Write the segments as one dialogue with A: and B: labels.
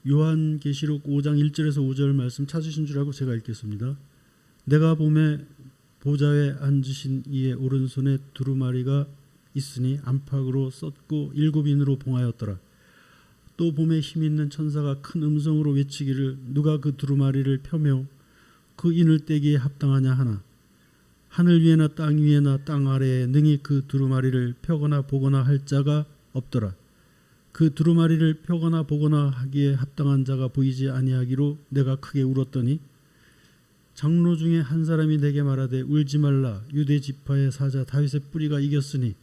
A: 요한계시록 5장 1절에서 5절 말씀 찾으신 줄 알고 제가 읽겠습니다. 내가 보매 보좌에 앉으신 이의 오른손에 두루마리가 있으니 안팎으로 썼고 7인으로 봉하였더라. 또 보매 힘 있는 천사가 큰 음성으로 외치기를 누가 그 두루마리를 펴며 그 인을 떼기에 합당하냐 하나 하늘 위에나 땅 위에나 땅 아래에 능히 그 두루마리를 펴거나 보거나 할 자가 없더라. 그 두루마리를 펴거나 보거나 하기에 합당한 자가 보이지 아니하기로 내가 크게 울었더니 장로 중에 한 사람이 내게 말하되 울지 말라 유대 지파의 사자 다윗의 뿌리가 이겼으니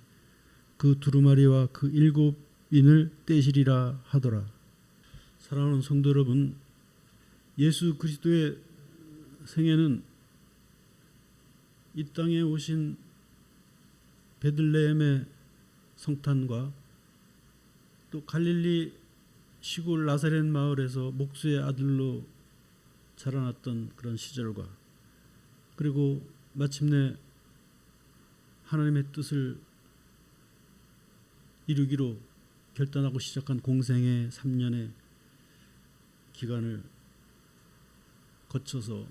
A: 그 두루마리와 그 7인을 떼시리라 하더라. 사랑하는 성도 여러분, 예수 그리스도의 생애는 이 땅에 오신 베들레헴의 성탄과 또 갈릴리 시골 나사렛 마을에서 목수의 아들로 자라났던 그런 시절과 그리고 마침내 하나님의 뜻을 이루기로 결단하고 시작한 공생의 3년의 기간을 거쳐서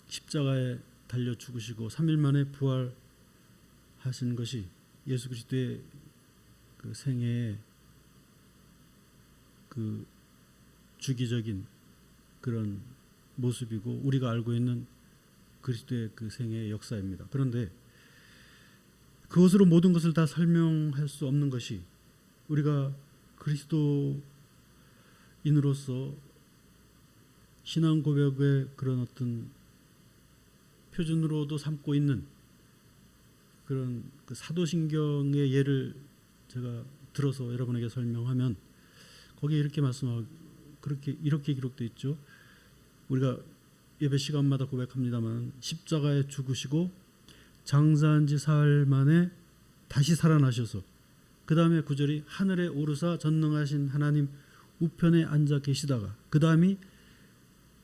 A: 십자가에 달려 죽으시고 3일 만에 부활하신 것이 예수 그리스도의 그 생애의 그 주기적인 그런 모습이고 우리가 알고 있는 그리스도의 그 생애의 역사입니다. 그런데 그것으로 모든 것을 다 설명할 수 없는 것이 우리가 그리스도인으로서 신앙 고백의 그런 어떤 표준으로도 삼고 있는 그런 그 사도신경의 예를 제가 들어서 여러분에게 설명하면 거기에 이렇게 말씀하고 이렇게 기록되어 있죠. 우리가 예배 시간마다 고백합니다만 십자가에 죽으시고 장사한 지 사흘 만에 다시 살아나셔서 그 다음에 9절이 하늘에 오르사 전능하신 하나님 우편에 앉아 계시다가 그 다음이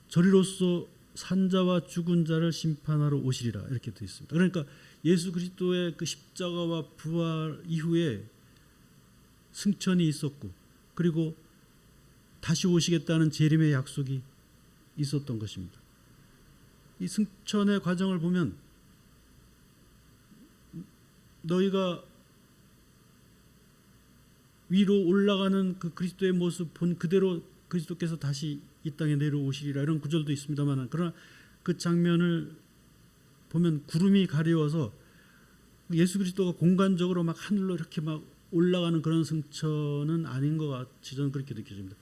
A: 저리로서 산자와 죽은 자를 심판하러 오시리라 이렇게 되어 있습니다. 그러니까 예수 그리스도의 그 십자가와 부활 이후에 승천이 있었고 그리고 다시 오시겠다는 재림의 약속이 있었던 것입니다. 이 승천의 과정을 보면 너희가 위로 올라가는 그 그리스도의 모습 본 그대로 그리스도께서 다시 이 땅에 내려오시리라 이런 구절도 있습니다만 그러나 그 장면을 보면 구름이 가려워서 예수 그리스도가 공간적으로 막 하늘로 이렇게 막 올라가는 그런 승천은 아닌 것 같이 저는 그렇게 느껴집니다.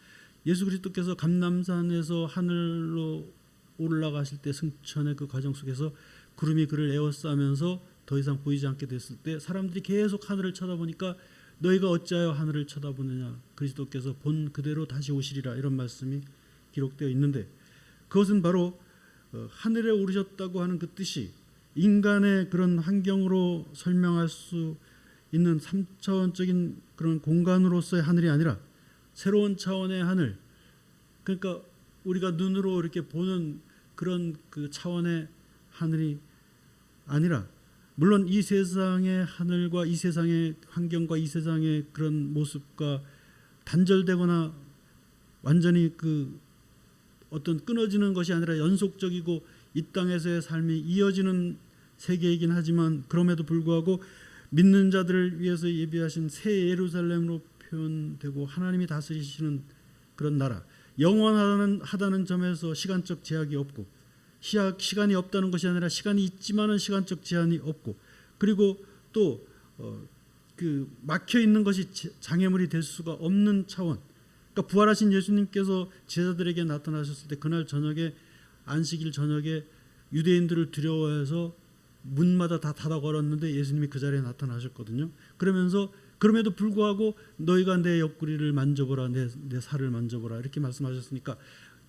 A: 예수 그리스도께서 감람산에서 하늘로 올라가실 때 승천의 그 과정 속에서 구름이 그를 에워싸면서 더 이상 보이지 않게 됐을 때 사람들이 계속 하늘을 쳐다보니까 너희가 어찌하여 하늘을 쳐다보느냐 그리스도께서 본 그대로 다시 오시리라 이런 말씀이 기록되어 있는데 그것은 바로 하늘에 오르셨다고 하는 그 뜻이 인간의 그런 환경으로 설명할 수 있는 3차원적인 그런 공간으로서의 하늘이 아니라 새로운 차원의 하늘, 그러니까 우리가 눈으로 이렇게 보는 그런 그 차원의 하늘이 아니라 물론 이 세상의 하늘과 이 세상의 환경과 이 세상의 그런 모습과 단절되거나 완전히 그 어떤 끊어지는 것이 아니라 연속적이고 이 땅에서의 삶이 이어지는 세계이긴 하지만 그럼에도 불구하고 믿는 자들을 위해서 예비하신 새 예루살렘으로 표현되고 하나님이 다스리시는 그런 나라, 영원하다는 점에서 시간적 제약이 없고 시간이 없다는 것이 아니라 시간이 있지만은 시간적 제한이 없고 그리고 또 그 막혀 있는 것이 장애물이 될 수가 없는 차원. 그러니까 부활하신 예수님께서 제자들에게 나타나셨을 때 그날 저녁에 안식일 저녁에 유대인들을 두려워해서 문마다 다 닫아 걸었는데 예수님이 그 자리에 나타나셨거든요. 그러면서 그럼에도 불구하고 너희가 내 옆구리를 만져보라, 내 살을 만져보라 이렇게 말씀하셨으니까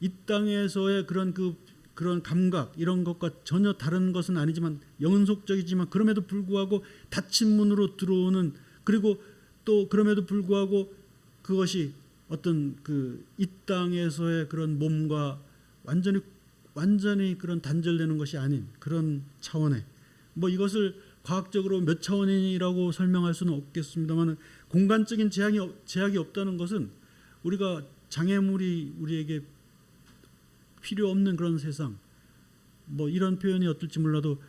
A: 이 땅에서의 그런 감각 이런 것과 전혀 다른 것은 아니지만 영속적이지만 그럼에도 불구하고 닫힌 문으로 들어오는 그리고 또 그럼에도 불구하고 그것이 어떤 그 이 땅에서의 그런 몸과 완전히 그런 단절되는 것이 아닌 그런 차원의 뭐 이것을 과학적으로 몇 차원이라고 설명할 수는 없겠습니다만 공간적인 제약이 없다는 것은 우리가 장애물이 우리에게 필요 없는 그런 세상, 뭐 이런 표현이 어떨지 몰라도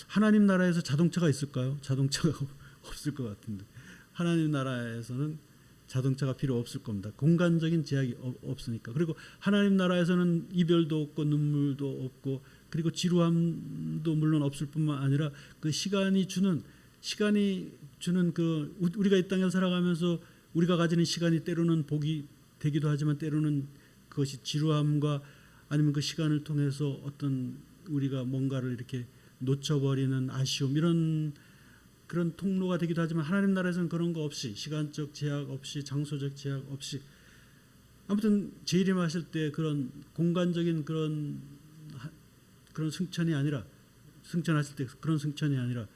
A: 하나님 나라에서 자동차가 있을까요? 자동차가 없을 것 같은데, 하나님 나라에서는 자동차가 필요 없을 겁니다. 공간적인 제약이 없으니까. 그리고 하나님 나라에서는 이별도 없고 눈물도 없고, 그리고 지루함도 물론 없을 뿐만 아니라 그 시간이 주는 그 우리가 이 땅에서 살아가면서 우리가 가지는 시간이 때로는 복이 되기도 하지만 때로는 그것이 지루함과 아니면 그 시간을 통해서 어떤 우리가 뭔가를 이렇게 놓쳐버리는 아쉬움, 이런 그런 통로가 되기도 하지만 하나님 나라에서는 그런 거 없이, 시간적 제약 없이, 장소적 제약 없이, 아무튼 재림하실 때 그런 공간적인 그런 승천이 아니라, 승천하실 때 그런 승천이 아니라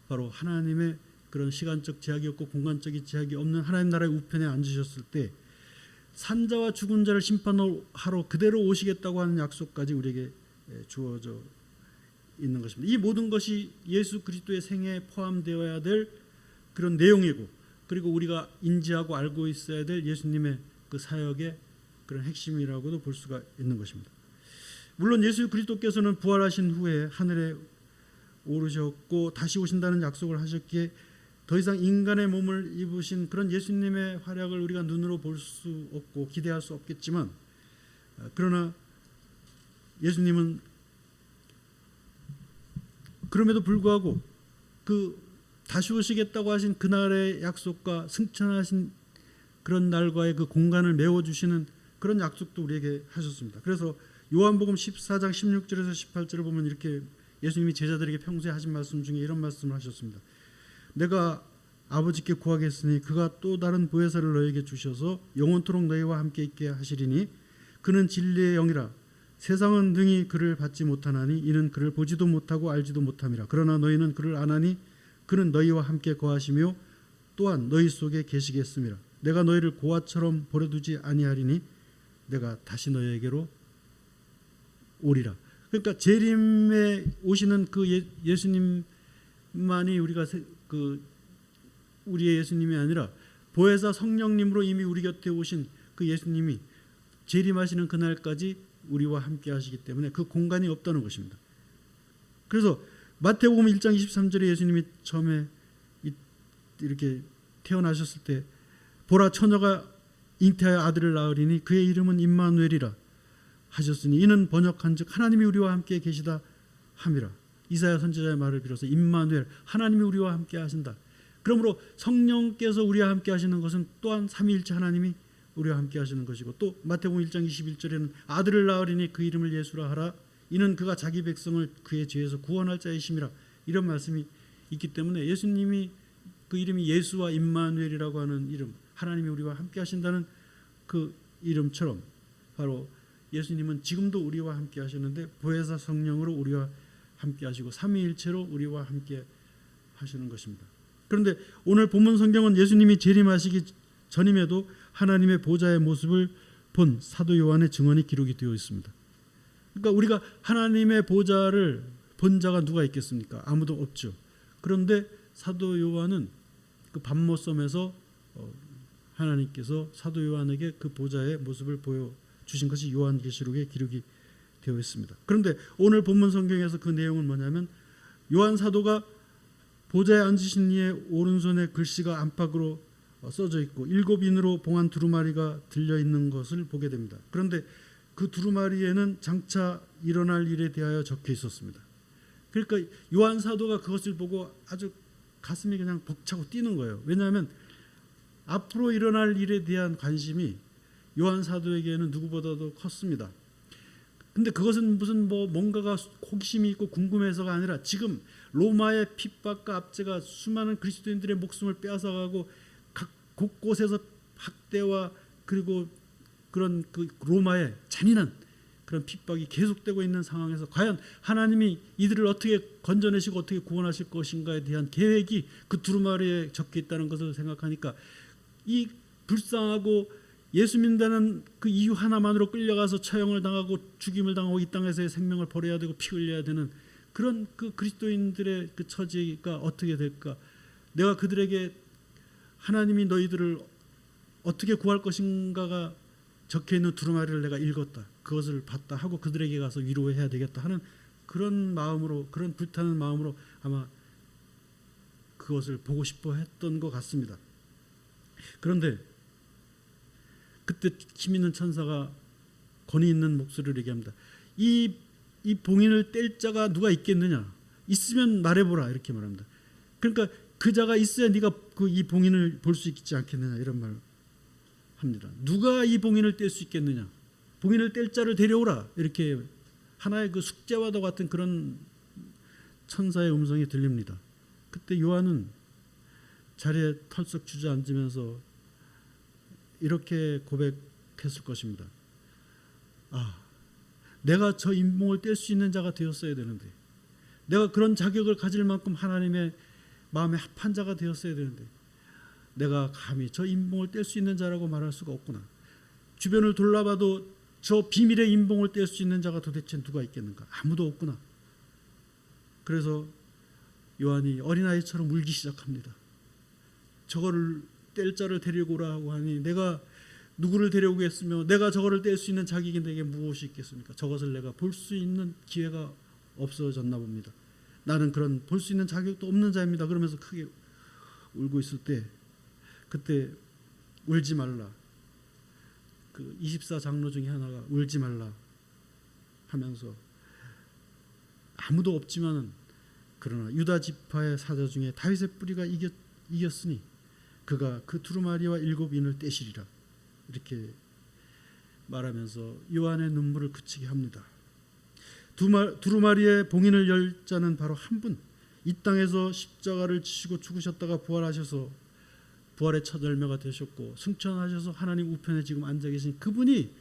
A: 바로 하나님의 그런 시간적 제약이 없고 공간적인 제약이 없는 하나님 나라의 우편에 앉으셨을 때 산자와 죽은 자를 심판하러 그대로 오시겠다고 하는 약속까지 우리에게 주어져 있는 것입니다. 이 모든 것이 예수 그리스도의 생애에 포함되어야 될 그런 내용이고, 그리고 우리가 인지하고 알고 있어야 될 예수님의 그 사역의 그런 핵심이라고도 볼 수가 있는 것입니다. 물론 예수 그리스도께서는 부활하신 후에 하늘에 오르셨고 다시 오신다는 약속을 하셨기에 더 이상 인간의 몸을 입으신 그런 예수님의 활약을 우리가 눈으로 볼 수 없고 기대할 수 없겠지만, 그러나 예수님은 그럼에도 불구하고 그 다시 오시겠다고 하신 그날의 약속과 승천하신 그런 날과의 그 공간을 메워주시는 그런 약속도 우리에게 하셨습니다. 그래서 요한복음 14장 16절에서 18절을 보면 이렇게 예수님이 제자들에게 평소에 하신 말씀 중에 이런 말씀을 하셨습니다. 내가 아버지께 구하겠으니 그가 또 다른 보혜사를 너에게 주셔서 영원토록 너희와 함께 있게 하시리니 그는 진리의 영이라. 세상은 능히 그를 받지 못하나니 이는 그를 보지도 못하고 알지도 못함이라. 그러나 너희는 그를 아나니 그는 너희와 함께 거하시며 또한 너희 속에 계시겠음이라. 내가 너희를 고아처럼 버려두지 아니하리니 내가 다시 너희에게로 오리라. 그러니까 재림에 오시는 그 예수님만이 우리의 예수님이 아니라 보혜사 성령님으로 이미 우리 곁에 오신 그 예수님이 재림하시는 그날까지 우리와 함께 하시기 때문에 그 공간이 없다는 것입니다. 그래서 마태복음 1장 23절에 예수님이 처음에 이렇게 태어나셨을 때 보라 처녀가 잉태하여 아들을 낳으리니 그의 이름은 임마누엘이라 하셨으니 이는 번역한즉 하나님이 우리와 함께 계시다 함이라. 이사야 선지자의 말을 빌어서 임마누엘, 하나님이 우리와 함께 하신다. 그러므로 성령께서 우리와 함께 하시는 것은 또한 삼위일체 하나님이 우리와 함께 하시는 것이고, 또 마태복음 1장 21절에는 아들을 낳으리니 그 이름을 예수라 하라. 이는 그가 자기 백성을 그의 죄에서 구원할 자이심이라. 이런 말씀이 있기 때문에 예수님이 그 이름이 예수와 임마누엘이라고 하는 이름, 하나님이 우리와 함께 하신다는 그 이름처럼 바로 예수님은 지금도 우리와 함께 하시는데 보혜사 성령으로 우리와 함께 하시고 삼위일체로 우리와 함께 하시는 것입니다. 그런데 오늘 본문 성경은 예수님이 재림하시기 전임에도 하나님의 보좌의 모습을 본 사도 요한의 증언이 기록이 되어 있습니다. 그러니까 우리가 하나님의 보좌를 본 자가 누가 있겠습니까? 아무도 없죠. 그런데 사도 요한은 그 밤모섬에서 하나님께서 사도 요한에게 그 보좌의 모습을 보여주신 것이 요한계시록에 기록이 되어 있습니다. 그런데 오늘 본문 성경에서 그 내용은 뭐냐면 요한 사도가 보좌에 앉으신 이의 오른손에 글씨가 안팎으로 써져 있고 7인으로 봉한 두루마리가 들려있는 것을 보게 됩니다. 그런데 그 두루마리에는 장차 일어날 일에 대하여 적혀 있었습니다. 그러니까 요한 사도가 그것을 보고 아주 가슴이 그냥 벅차고 뛰는 거예요. 왜냐하면 앞으로 일어날 일에 대한 관심이 요한 사도에게는 누구보다도 컸습니다. 근데 그것은 무슨 뭔가가 호기심이 있고 궁금해서가 아니라 지금 로마의 핍박과 압제가 수많은 그리스도인들의 목숨을 빼앗아가고 각 곳곳에서 학대와 그리고 그런 그 로마의 잔인한 그런 핍박이 계속되고 있는 상황에서 과연 하나님이 이들을 어떻게 건져내시고 어떻게 구원하실 것인가에 대한 계획이 그 두루마리에 적혀 있다는 것을 생각하니까 이 불쌍하고 예수 믿는다는 그 이유 하나만으로 끌려가서 처형을 당하고 죽임을 당하고 이 땅에서의 생명을 버려야 되고 피 흘려야 되는 그런 그 그리스도인들의 그 처지가 어떻게 될까? 내가 그들에게 하나님이 너희들을 어떻게 구할 것인가가 적혀있는 두루마리를 내가 읽었다, 그것을 봤다 하고 그들에게 가서 위로해야 되겠다 하는 그런 마음으로, 그런 불타는 마음으로 아마 그것을 보고 싶어 했던 것 같습니다. 그런데 그때 힘 있는 천사가 권위 있는 목소리를 얘기합니다. 이 봉인을 뗄 자가 누가 있겠느냐? 있으면 말해보라, 이렇게 말합니다. 그러니까 그 자가 있어야 네가 이 봉인을 볼 수 있지 않겠느냐, 이런 말 합니다. 누가 이 봉인을 뗄 수 있겠느냐? 봉인을 뗄 자를 데려오라, 이렇게 하나의 그 숙제와도 같은 그런 천사의 음성이 들립니다. 그때 요한은 자리에 털썩 주저앉으면서 이렇게 고백했을 것입니다. 내가 저 인봉을 뗄 수 있는 자가 되었어야 되는데, 내가 그런 자격을 가질 만큼 하나님의 마음에 합한 자가 되었어야 되는데, 내가 감히 저 인봉을 뗄 수 있는 자라고 말할 수가 없구나. 주변을 돌아봐도 저 비밀의 인봉을 뗄 수 있는 자가 도대체 누가 있겠는가? 아무도 없구나. 그래서 요한이 어린아이처럼 울기 시작합니다. 저거를 뗄 자를 데리고라고 하니 내가 누구를 데려오겠으며 내가 저거를 뗄 수 있는 자격이 내게 무엇이 있겠습니까? 저것을 내가 볼 수 있는 기회가 없어졌나 봅니다. 나는 그런 볼 수 있는 자격도 없는 자입니다. 그러면서 크게 울고 있을 때, 그때 울지 말라, 그 24장로 중에 하나가 울지 말라 하면서, 아무도 없지만은 그러나 유다 지파의 사자 중에 다윗의 뿌리가 이겼으니 그가 그 두루마리와 7인을 떼시리라, 이렇게 말하면서 요한의 눈물을 그치게 합니다. 두루마리의 봉인을 열 자는 바로 한 분, 이 땅에서 십자가를 지시고 죽으셨다가 부활하셔서 부활의 첫 열매가 되셨고 승천하셔서 하나님 우편에 지금 앉아 계신 그분이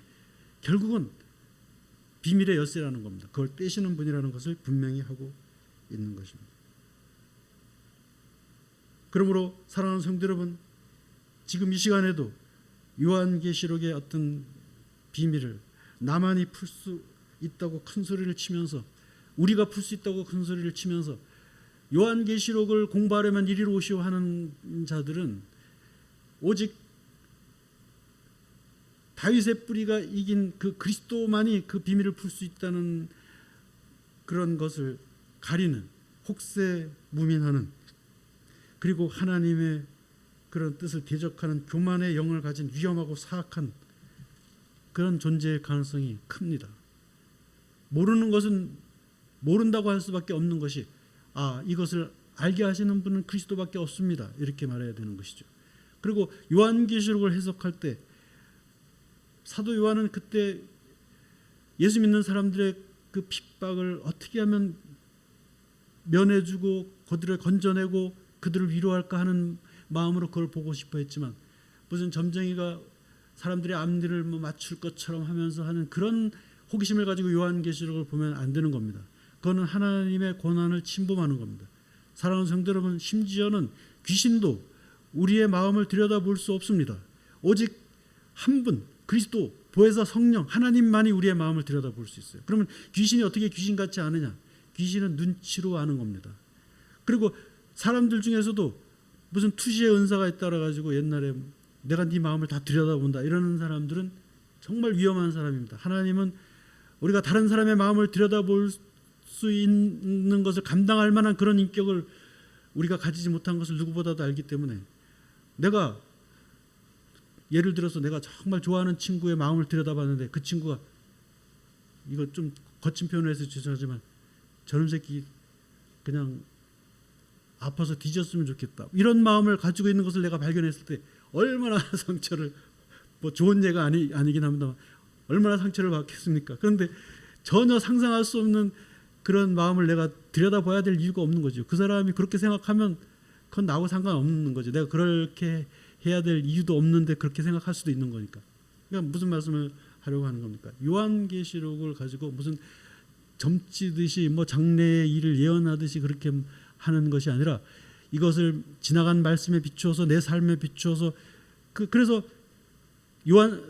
A: 결국은 비밀의 열쇠라는 겁니다. 그걸 떼시는 분이라는 것을 분명히 하고 있는 것입니다. 그러므로 사랑하는 성도 여러분, 지금 이 시간에도 요한계시록의 어떤 비밀을 나만이 풀 수 있다고 큰 소리를 치면서, 우리가 풀 수 있다고 큰 소리를 치면서 요한계시록을 공부하려면 이리로 오시오 하는 자들은 오직 다윗의 뿌리가 이긴 그 그리스도만이 그 비밀을 풀 수 있다는 그런 것을 가리는, 혹세무민하는, 그리고 하나님의 그런 뜻을 대적하는 교만의 영을 가진 위험하고 사악한 그런 존재의 가능성이 큽니다. 모르는 것은 모른다고 할 수밖에 없는 것이, 이것을 알게 하시는 분은 그리스도밖에 없습니다, 이렇게 말해야 되는 것이죠. 그리고 요한계시록을 해석할 때 사도 요한은 그때 예수 믿는 사람들의 그 핍박을 어떻게 하면 면해주고 그들을 건져내고 그들을 위로할까 하는 마음으로 그걸 보고 싶어 했지만, 무슨 점쟁이가 사람들의 앞니를 맞출 것처럼 하면서 하는 그런 호기심을 가지고 요한계시록을 보면 안 되는 겁니다. 그거는 하나님의 권한을 침범하는 겁니다. 사랑하는 성도 여러분, 심지어는 귀신도 우리의 마음을 들여다볼 수 없습니다. 오직 한 분, 그리스도, 보혜사 성령, 하나님만이 우리의 마음을 들여다볼 수 있어요. 그러면 귀신이 어떻게 귀신같이 아느냐? 귀신은 눈치로 아는 겁니다. 그리고 사람들 중에서도 무슨 투시의 은사가 있다라 가지고 옛날에 내가 네 마음을 다 들여다본다 이러는 사람들은 정말 위험한 사람입니다. 하나님은 우리가 다른 사람의 마음을 들여다볼 수 있는 것을 감당할 만한 그런 인격을 우리가 가지지 못한 것을 누구보다도 알기 때문에, 내가 예를 들어서 내가 정말 좋아하는 친구의 마음을 들여다봤는데 그 친구가, 이거 좀 거친 표현을 해서 죄송하지만 저런 새끼 그냥 아파서 뒤졌으면 좋겠다, 이런 마음을 가지고 있는 것을 내가 발견했을 때 얼마나 상처를, 뭐 좋은 예가 아니긴 합니다만 얼마나 상처를 받겠습니까? 그런데 전혀 상상할 수 없는 그런 마음을 내가 들여다봐야 될 이유가 없는 거죠. 그 사람이 그렇게 생각하면 그건 나하고 상관없는 거죠. 내가 그렇게 해야 될 이유도 없는데 그렇게 생각할 수도 있는 거니까. 그러니까 무슨 말씀을 하려고 하는 겁니까? 요한계시록을 가지고 무슨 점치듯이 뭐 장래의 일을 예언하듯이 그렇게 하는 것이 아니라, 이것을 지나간 말씀에 비추어서 내 삶에 비추어서 그래서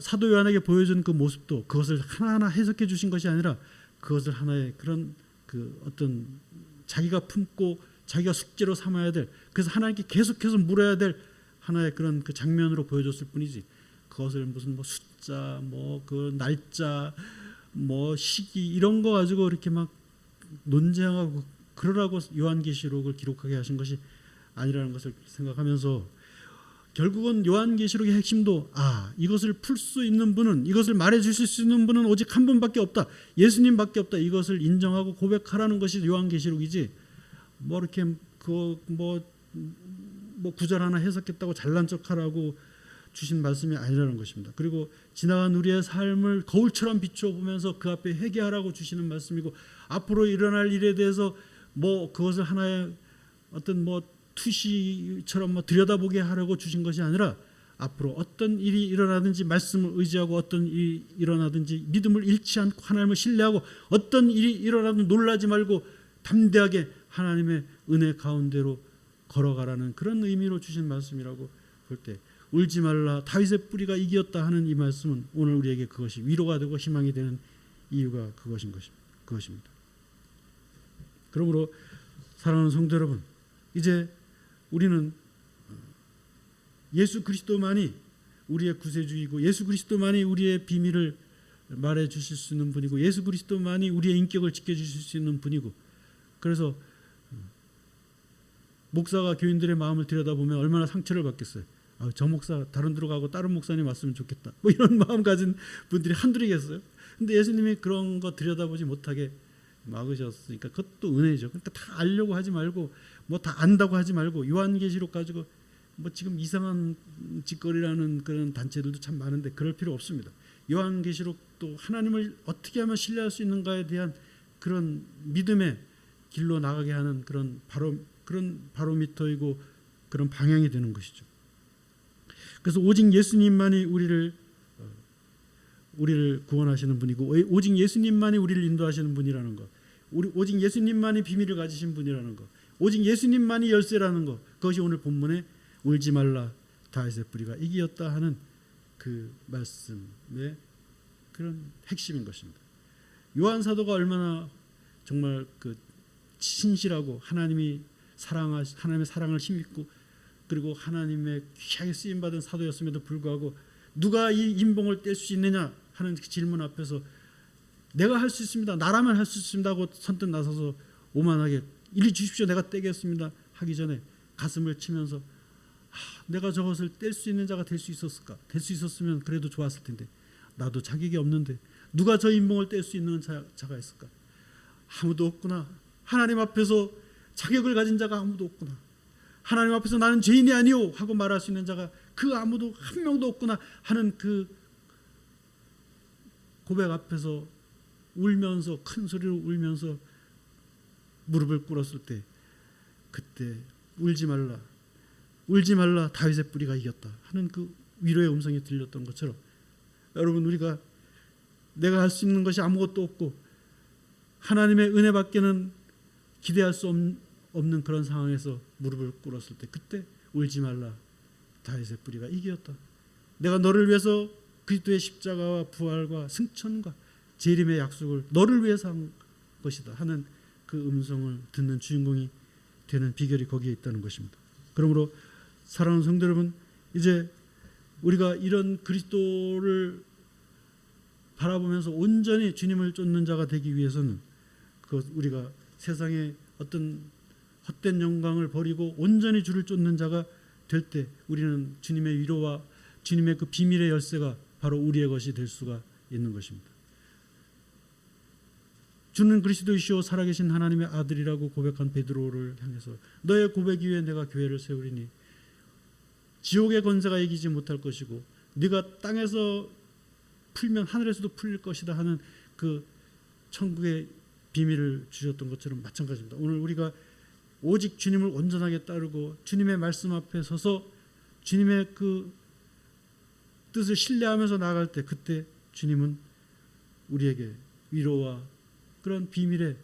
A: 사도 요한에게 보여준 그 모습도 그것을 하나하나 해석해 주신 것이 아니라, 그것을 하나의 그런 그 어떤 자기가 품고 자기가 숙제로 삼아야 될, 그래서 하나님께 계속해서 물어야 될 하나의 그런 그 장면으로 보여줬을 뿐이지, 그것을 무슨 뭐 숫자, 뭐 그 날짜, 뭐 시기 이런 거 가지고 이렇게 막 논쟁하고 그러라고 요한계시록을 기록하게 하신 것이 아니라는 것을 생각하면서 결국은 요한계시록의 핵심도 이것을 풀 수 있는 분은, 이것을 말해 주실 수 있는 분은 오직 한 분밖에 없다. 예수님밖에 없다. 이것을 인정하고 고백하라는 것이 요한계시록이지 뭐 이렇게 뭐 구절 하나 해석했다고 잘난 척하라고 주신 말씀이 아니라는 것입니다. 그리고 지나간 우리의 삶을 거울처럼 비추어 보면서 그 앞에 회개하라고 주시는 말씀이고, 앞으로 일어날 일에 대해서 뭐 그것을 하나의 어떤 뭐 투시처럼 뭐 들여다보게 하려고 주신 것이 아니라, 앞으로 어떤 일이 일어나든지 말씀을 의지하고, 어떤 일이 일어나든지 믿음을 잃지 않고 하나님을 신뢰하고, 어떤 일이 일어나도 놀라지 말고 담대하게 하나님의 은혜 가운데로 걸어가라는 그런 의미로 주신 말씀이라고 볼 때, 울지 말라 다윗의 뿌리가 이기었다 하는 이 말씀은 오늘 우리에게 그것이 위로가 되고 희망이 되는 이유가 그것입니다. 그러므로 사랑하는 성도 여러분, 이제 우리는 예수 그리스도만이 우리의 구세주이고, 예수 그리스도만이 우리의 비밀을 말해 주실 수 있는 분이고, 예수 그리스도만이 우리의 인격을 지켜주실 수 있는 분이고, 그래서 목사가 교인들의 마음을 들여다보면 얼마나 상처를 받겠어요. 저 목사 다른 데로 가고 다른 목사님 왔으면 좋겠다, 뭐 이런 마음 가진 분들이 한둘이겠어요. 근데 예수님이 그런 거 들여다보지 못하게 막으셨으니까 그것도 은혜죠. 그러니까 다 알려고 하지 말고, 뭐 다 안다고 하지 말고, 요한계시록 가지고 뭐 지금 이상한 짓거리라는 그런 단체들도 참 많은데 그럴 필요 없습니다. 요한계시록도 하나님을 어떻게 하면 신뢰할 수 있는가에 대한 그런 믿음의 길로 나가게 하는 그런 바로미터이고 그런 방향이 되는 것이죠. 그래서 오직 예수님만이 우리를 구원하시는 분이고, 오직 예수님만이 우리를 인도하시는 분이라는 것, 오직 예수님만이 비밀을 가지신 분이라는 것, 오직 예수님만이 열쇠라는 것, 그것이 오늘 본문에 울지 말라 다윗의 뿌리가 이기었다 하는 그 말씀의 그런 핵심인 것입니다. 요한 사도가 얼마나 정말 그 신실하고 하나님의 사랑을 힘입고, 그리고 하나님의 귀하게 쓰임받은 사도였음에도 불구하고 누가 이 인봉을 뗄 수 있느냐 하는 그 질문 앞에서 내가 할 수 있습니다, 나라면 할 수 있습니다 하고 선뜻 나서서 오만하게 이리 주십시오, 내가 떼겠습니다 하기 전에 가슴을 치면서 내가 저것을 뗄 수 있는 자가 될 수 있었을까? 될 수 있었으면 그래도 좋았을 텐데, 나도 자격이 없는데 누가 저 인봉을 뗄 수 있는 자가 있을까? 아무도 없구나. 하나님 앞에서 자격을 가진 자가 아무도 없구나. 하나님 앞에서 나는 죄인이 아니오 하고 말할 수 있는 자가 그 아무도 한 명도 없구나 하는 그 고백 앞에서 울면서, 큰 소리로 울면서 무릎을 꿇었을 때, 그때 울지 말라 다윗의 뿌리가 이겼다 하는 그 위로의 음성이 들렸던 것처럼, 여러분, 우리가 내가 할 수 있는 것이 아무것도 없고 하나님의 은혜밖에는 기대할 수 없는 그런 상황에서 무릎을 꿇었을 때, 그때 울지 말라 다윗의 뿌리가 이기었다. 내가 너를 위해서 그리스도의 십자가와 부활과 승천과 재림의 약속을 너를 위해서 한 것이다 하는 그 음성을 듣는 주인공이 되는 비결이 거기에 있다는 것입니다. 그러므로 사랑하는 성도 여러분, 이제 우리가 이런 그리스도를 바라보면서 온전히 주님을 쫓는 자가 되기 위해서는 우리가 세상의 어떤 헛된 영광을 버리고 온전히 주를 쫓는 자가 될 때, 우리는 주님의 위로와 주님의 그 비밀의 열쇠가 바로 우리의 것이 될 수가 있는 것입니다. 주는 그리스도이시오 살아계신 하나님의 아들이라고 고백한 베드로를 향해서 너의 고백 위에 내가 교회를 세우리니 지옥의 권세가 이기지 못할 것이고 네가 땅에서 풀면 하늘에서도 풀릴 것이다 하는 그 천국의 비밀을 주셨던 것처럼 마찬가지입니다. 오늘 우리가 오직 주님을 온전하게 따르고 주님의 말씀 앞에 서서 주님의 그 뜻을 신뢰하면서 나아갈 때, 그때 주님은 우리에게 위로와 그런 비밀의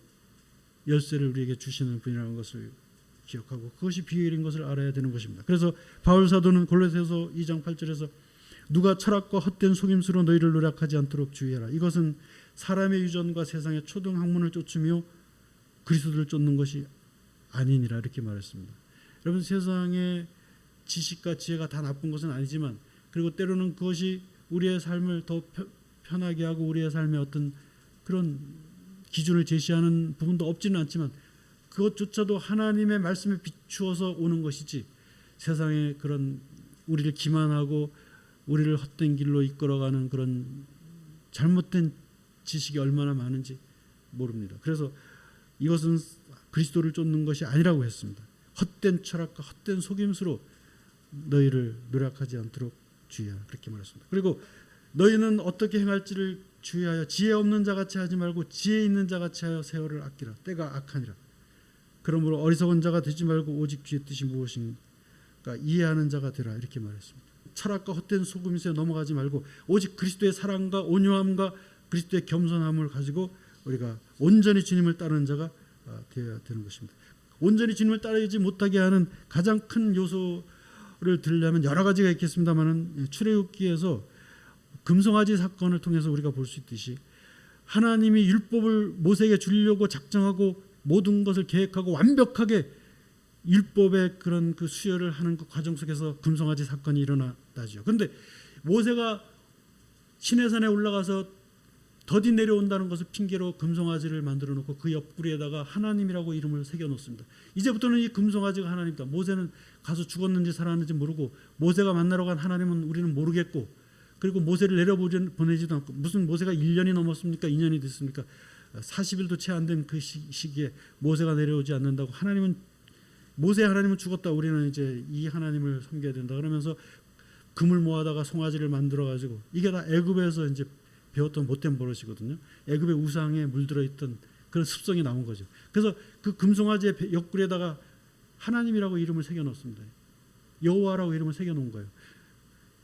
A: 열쇠를 우리에게 주시는 분이라는 것을 기억하고, 그것이 비밀인 것을 알아야 되는 것입니다. 그래서 바울 사도는 골로새서 2장 8절에서 누가 철학과 헛된 속임수로 너희를 노력하지 않도록 주의해라. 이것은 사람의 유전과 세상의 초등 학문을 쫓으며 그리스도를 쫓는 것이 아니니라, 이렇게 말했습니다. 여러분, 세상의 지식과 지혜가 다 나쁜 것은 아니지만 그리고 때로는 그것이 우리의 삶을 더 편하게 하고 우리의 삶의 어떤 그런 기준을 제시하는 부분도 없지는 않지만 그것조차도 하나님의 말씀에 비추어서 오는 것이지 세상에 그런 우리를 기만하고 우리를 헛된 길로 이끌어가는 그런 잘못된 지식이 얼마나 많은지 모릅니다. 그래서 이것은 그리스도를 쫓는 것이 아니라고 했습니다. 헛된 철학과 헛된 속임수로 너희를 노력하지 않도록 주의하라, 그렇게 말했습니다. 그리고 너희는 어떻게 행할지를 주의하여 지혜 없는 자같이 하지 말고 지혜 있는 자같이 하여 세월을 아끼라. 때가 악하니라. 그러므로 어리석은 자가 되지 말고 오직 주의 뜻이 무엇인가 이해하는 자가 되라, 이렇게 말했습니다. 철학과 헛된 속임수에 넘어가지 말고 오직 그리스도의 사랑과 온유함과 그리스도의 겸손함을 가지고 우리가 온전히 주님을 따르는 자가 되어야 되는 것입니다. 온전히 주님을 따르지 못하게 하는 가장 큰 요소를 들려면 여러 가지가 있겠습니다만은 출애굽기에서 금송아지 사건을 통해서 우리가 볼 수 있듯이 하나님이 율법을 모세에게 주려고 작정하고 모든 것을 계획하고 완벽하게 율법의 그런 그 수혈을 하는 그 과정 속에서 금송아지 사건이 일어나죠. 그런데 모세가 시내산에 올라가서 더디 내려온다는 것을 핑계로 금송아지를 만들어 놓고 그 옆구리에다가 하나님이라고 이름을 새겨 놓습니다. 이제부터는 이 금송아지가 하나님이다. 모세는 가서 죽었는지 살았는지 모르고 모세가 만나러 간 하나님은 우리는 모르겠고, 그리고 모세를 내려보내지도 않고, 무슨 모세가 1년이 넘었습니까? 2년이 됐습니까? 40일도 채 안 된 그 시기에 모세가 내려오지 않는다고 모세의 하나님은 죽었다, 우리는 이제 이 하나님을 섬겨야 된다 그러면서 금을 모아다가 송아지를 만들어 가지고, 이게 다 애굽에서 이제 배웠던 못된 버릇이거든요. 애굽의 우상에 물들어 있던 그런 습성이 나온 거죠. 그래서 그 금송아지의 옆구리에다가 하나님이라고 이름을 새겨 놓습니다. 여호와라고 이름을 새겨 놓은 거예요.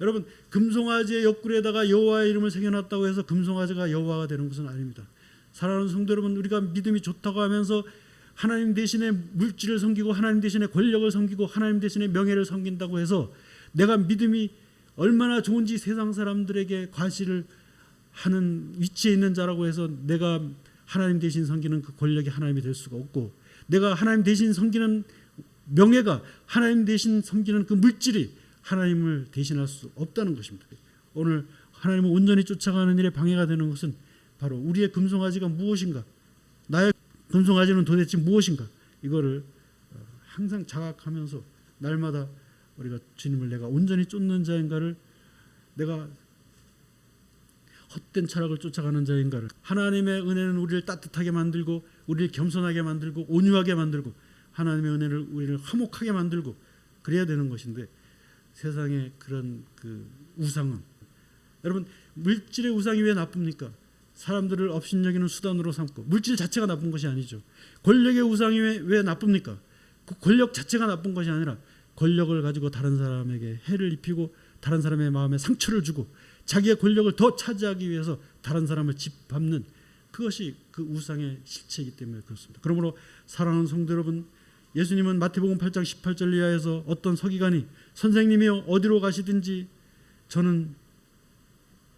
A: 여러분, 금송아지의 옆구리에다가 여호와의 이름을 새겨 놨다고 해서 금송아지가 여호와가 되는 것은 아닙니다. 사랑하는 성도 여러분, 우리가 믿음이 좋다고 하면서 하나님 대신에 물질을 섬기고 하나님 대신에 권력을 섬기고 하나님 대신에 명예를 섬긴다고 해서 내가 믿음이 얼마나 좋은지 세상 사람들에게 과시를 하는 위치에 있는 자라고 해서 내가 하나님 대신 섬기는 그 권력이 하나님이 될 수가 없고, 내가 하나님 대신 섬기는 명예가 하나님 대신 섬기는 그 물질이 하나님을 대신할 수 없다는 것입니다. 오늘 하나님을 온전히 쫓아가는 일에 방해가 되는 것은 바로 우리의 금송아지가 무엇인가, 나의 금송아지는 도대체 무엇인가, 이거를 항상 자각하면서 날마다 우리가 주님을 내가 온전히 쫓는 자인가를, 내가 헛된 철학을 쫓아가는 자인가를, 하나님의 은혜는 우리를 따뜻하게 만들고 우리를 겸손하게 만들고 온유하게 만들고 하나님의 은혜를 우리를 화목하게 만들고 그래야 되는 것인데, 세상의 그런 그 우상은, 여러분, 물질의 우상이 왜 나쁩니까? 사람들을 업신여기는 수단으로 삼고, 물질 자체가 나쁜 것이 아니죠. 권력의 우상이 왜 나쁩니까? 그 권력 자체가 나쁜 것이 아니라 권력을 가지고 다른 사람에게 해를 입히고 다른 사람의 마음에 상처를 주고 자기의 권력을 더 차지하기 위해서 다른 사람을 짓밟는, 그것이 그 우상의 실체이기 때문에 그렇습니다. 그러므로 사랑하는 성도 여러분, 예수님은 마태복음 8장 18절 이하에서 어떤 서기관이 선생님이여 어디로 가시든지 저는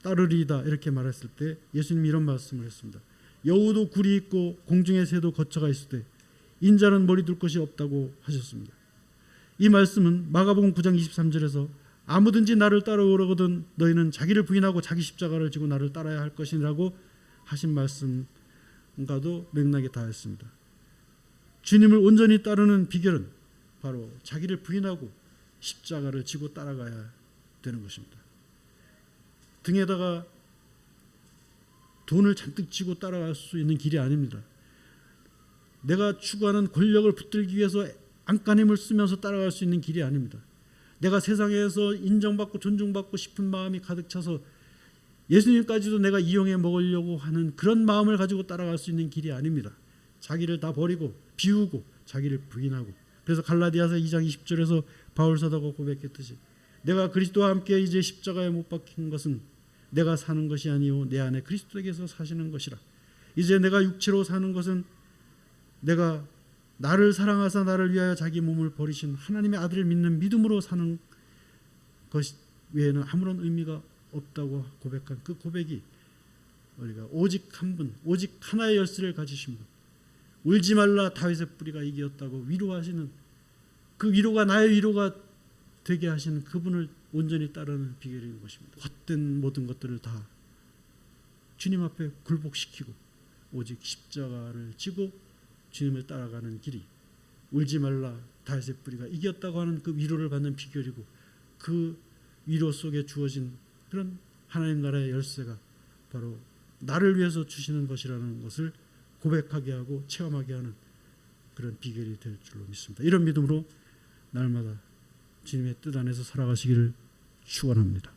A: 따르리이다 이렇게 말했을 때 예수님이 이런 말씀을 했습니다. 여우도 굴이 있고 공중의 새도 거처가 있을 때 인자는 머리 둘 것이 없다고 하셨습니다. 이 말씀은 마가복음 9장 23절에서 아무든지 나를 따라오려거든 너희는 자기를 부인하고 자기 십자가를 지고 나를 따라야 할 것이라고 하신 말씀과도 맥락이 닿았습니다. 주님을 온전히 따르는 비결은 바로 자기를 부인하고 십자가를 지고 따라가야 되는 것입니다. 등에다가 돈을 잔뜩 지고 따라갈 수 있는 길이 아닙니다. 내가 추구하는 권력을 붙들기 위해서 안간힘을 쓰면서 따라갈 수 있는 길이 아닙니다. 내가 세상에서 인정받고 존중받고 싶은 마음이 가득 차서 예수님까지도 내가 이용해 먹으려고 하는 그런 마음을 가지고 따라갈 수 있는 길이 아닙니다. 자기를 다 버리고 비우고 자기를 부인하고, 그래서 갈라디아서 2장 20절에서 바울 사도가 고백했듯이 내가 그리스도와 함께 이제 십자가에 못 박힌 것은 내가 사는 것이 아니요 내 안에 그리스도에게서 사시는 것이라. 이제 내가 육체로 사는 것은 내가 나를 사랑하사 나를 위하여 자기 몸을 버리신 하나님의 아들을 믿는 믿음으로 사는 것 외에는 아무런 의미가 없다고 고백한 그 고백이, 우리가 오직 한 분, 오직 하나의 열쇠를 가지신 분, 울지 말라 다윗의 뿌리가 이기었다고 위로하시는, 그 위로가 나의 위로가 되게 하시는 그분을 온전히 따르는 비결인 것입니다. 헛된 모든 것들을 다 주님 앞에 굴복시키고 오직 십자가를 지고 주님을 따라가는 길이 울지 말라 다윗의 뿌리가 이겼다고 하는 그 위로를 받는 비결이고 그 위로 속에 주어진 그런 하나님 나라의 열쇠가 바로 나를 위해서 주시는 것이라는 것을 고백하게 하고 체험하게 하는 그런 비결이 될 줄로 믿습니다. 이런 믿음으로 날마다 주님의 뜻 안에서 살아가시기를 축원합니다.